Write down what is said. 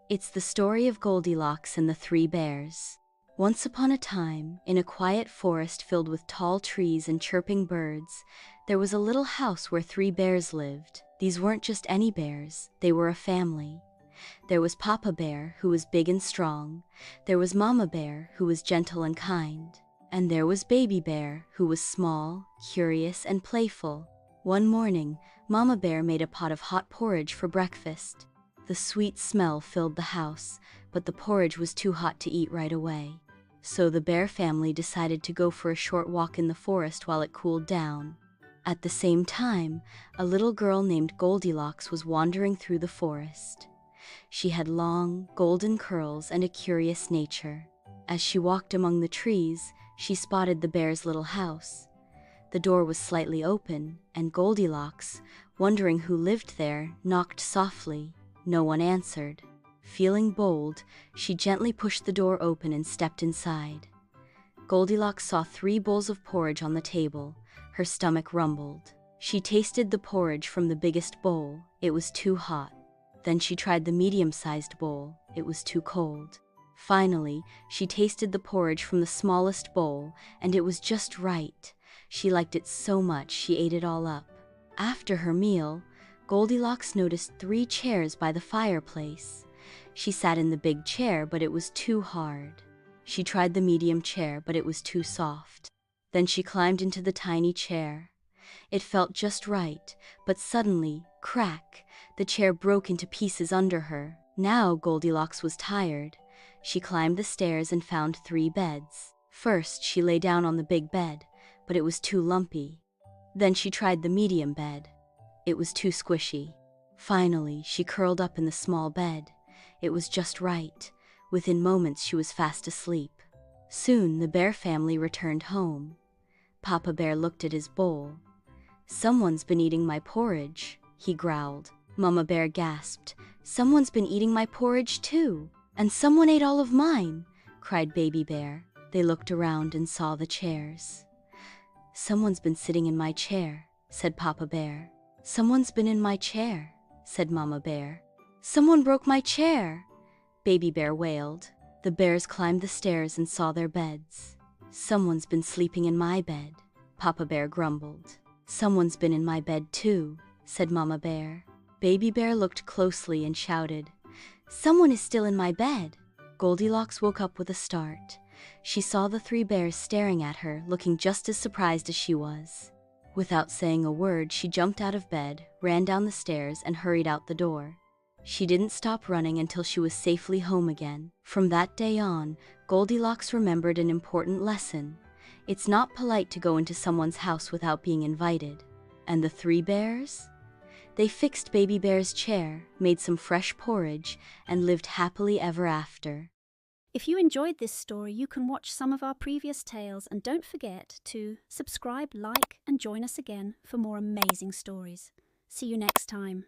It's the story of Goldilocks and the Three Bears. Once upon a time, in a quiet forest filled with tall trees and chirping birds, there was a little house where three bears lived. These weren't just any bears, they were a family. There was Papa Bear, who was big and strong. There was Mama Bear, who was gentle and kind. And there was Baby Bear, who was small, curious, and playful. One morning, Mama Bear made a pot of hot porridge for breakfast. The sweet smell filled the house, but the porridge was too hot to eat right away. So the bear family decided to go for a short walk in the forest while it cooled down. At the same time, a little girl named Goldilocks was wandering through the forest. She had long, golden curls and a curious nature. As she walked among the trees, she spotted the bear's little house. The door was slightly open, and Goldilocks, wondering who lived there, knocked softly. No one answered. Feeling bold, she gently pushed the door open and stepped inside. Goldilocks saw 3 bowls of porridge on the table. Her stomach rumbled. She tasted the porridge from the biggest bowl. It was too hot. Then she tried the medium-sized bowl. It was too cold. Finally, she tasted the porridge from the smallest bowl, and it was just right. She liked it so much she ate it all up. After her meal, Goldilocks noticed 3 chairs by the fireplace. She sat in the big chair, but it was too hard. She tried the medium chair, but it was too soft. Then she climbed into the tiny chair. It felt just right, but suddenly, crack, the chair broke into pieces under her. Now Goldilocks was tired. She climbed the stairs and found 3 beds. First, she lay down on the big bed, but it was too lumpy. Then she tried the medium bed. It was too squishy. Finally, she curled up in the small bed. It was just right. Within moments, she was fast asleep. Soon, the bear family returned home. Papa Bear looked at his bowl. "Someone's been eating my porridge," he growled. Mama Bear gasped. "Someone's been eating my porridge too. And someone ate all of mine," cried Baby Bear. They looked around and saw the chairs. "Someone's been sitting in my chair," said Papa Bear. "Someone's been in my chair," said Mama Bear. "Someone broke my chair," Baby Bear wailed. The bears climbed the stairs and saw their beds. "Someone's been sleeping in my bed," Papa Bear grumbled. "Someone's been in my bed too," said Mama Bear. Baby Bear looked closely and shouted, "Someone is still in my bed." Goldilocks woke up with a start. She saw the 3 bears staring at her, looking just as surprised as she was. Without saying a word, she jumped out of bed, ran down the stairs, and hurried out the door. She didn't stop running until she was safely home again. From that day on, Goldilocks remembered an important lesson. It's not polite to go into someone's house without being invited. And the 3 bears? They fixed Baby Bear's chair, made some fresh porridge, and lived happily ever after. If you enjoyed this story, you can watch some of our previous tales, and don't forget to subscribe, like, and join us again for more amazing stories. See you next time.